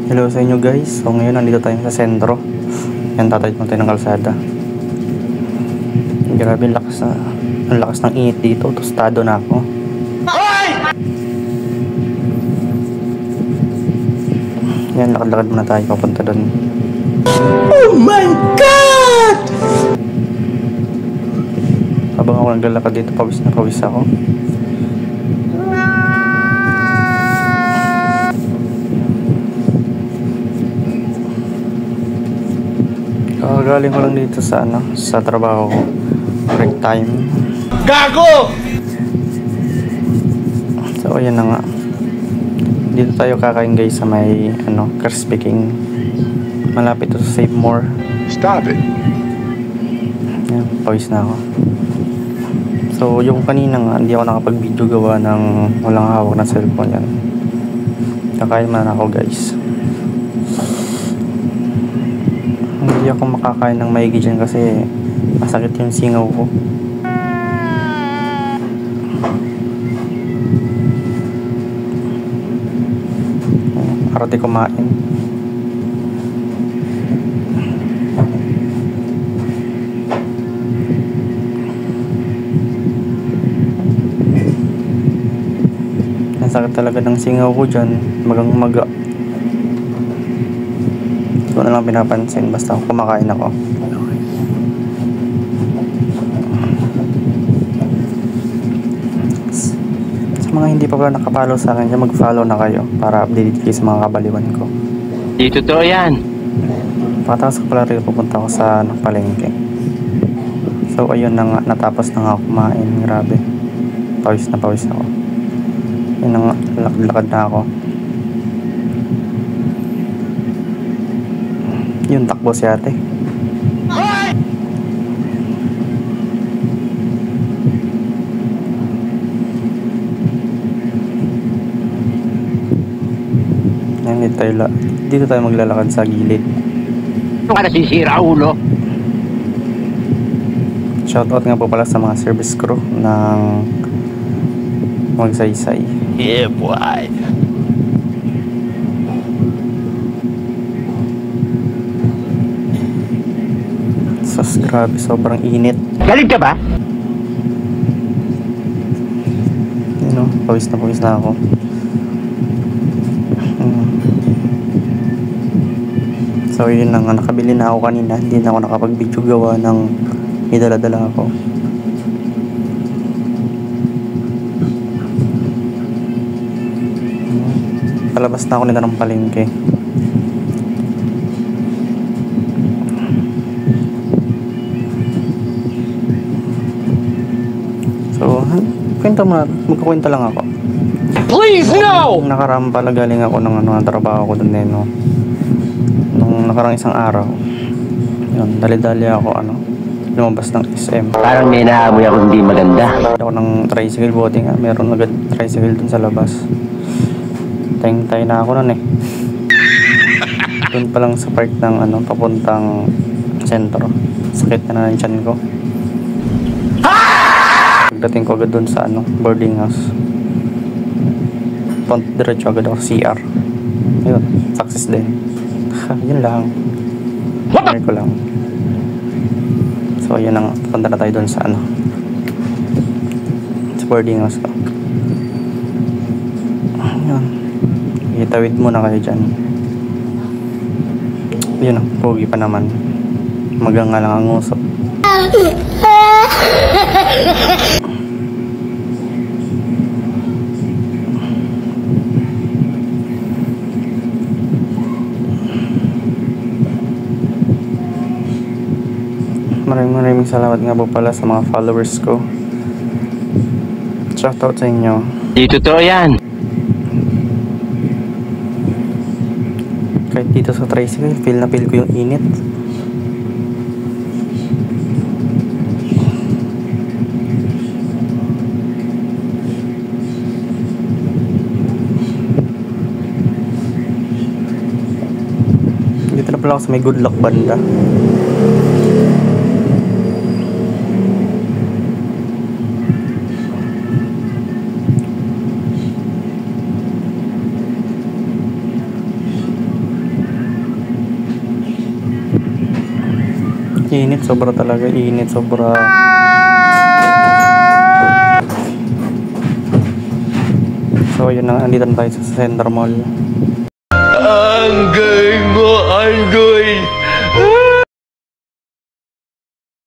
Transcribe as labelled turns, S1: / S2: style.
S1: Hello sa inyo guys. So ngayon nandito tayo sa sentro. Yan, tatawid mo tayo ng kalsada. Grabe, ang lakas ng init dito. Tostado na ako. Yan, lakad-lakad muna tayo papunta doon.
S2: Oh my God!
S1: Habang ako naglalakad dito, pawis na pawis ako. Galing ko lang dito sa trabaho ko. Break time.
S2: Gago!
S1: So ayan na nga. Dito tayo kakain guys sa may Crispy King. Malapit to sa Save More.
S2: Stop it.
S1: Yan, pawis na ako. So yung kanina nga, hindi ako nakapag-video gawa ng walang hawak na cellphone yan. Kakain man ako guys. Hindi ako makakain ng maigi dyan kasi masakit yung singaw ko. Arati kumain. Nasakit talaga ng singaw ko dyan. Magang maga. Hindi ko na lang pinapansin basta kumakain ako. Sa mga hindi pa pala nakapollow sa akin, mag-follow na kayo para update kayo sa mga kabaliwan ko.
S3: Di totoo yan.
S1: Pagkatapos ko pala rin pupunta ako sa palengke. So ayun na nga, natapos na nga ako kumain. Grabe, pawis na pawis ako. Yun na nga, lakad na ako. Yung takbo si ate. Yan, dito tayo maglalakad sa gilid.
S3: Ano ka nasisira, ulo?
S1: Shoutout nga po pala sa mga service crew ng Magsaysay.
S3: Yeah, boy.
S1: Sus, grabe, sobrang init.
S3: Galit ka ba?
S1: Pawis na ako. So yun na nga, nakabili na ako kanina. Hindi na ako nakapag-video gawa ng may dala-dala ako. Palabas na ako nito ng palengke. So, magkukwento lang ako.
S2: Please, no!
S1: Nakaraan pala galing ako ng trabaho ko doon nung nakarang isang araw. Yun, dali-dali ako lumabas ng SM.
S3: Parang may naamoy ako hindi maganda.
S1: Ako ng tricycle, buti nga meron agad tricycle dun sa labas. Tay na ako nun Doon pa lang sa park ng papuntang sentro. Sakit na ng tiyan ko. Pagdating ko agad dun sa boarding house. Diretso agad ako CR. Ayun, success din. Yun lang. Share ko lang. So yun ang punta na tayo dun sa sa boarding house ko. Ayun. Itawid muna kayo dyan. Yun ang pogi pa naman. Maganga lang ang usap. Maraming salamat nga po pala sa mga followers ko. Shoutout sa inyo.
S3: Di totoo yan.
S1: Kahit dito sa tricycle, feel ko yung init. Dito na pala ako sa may Good Luck banda. Init, sobra talaga. Init, sobra. So, yun na. Andito na tayo sa Center Mall.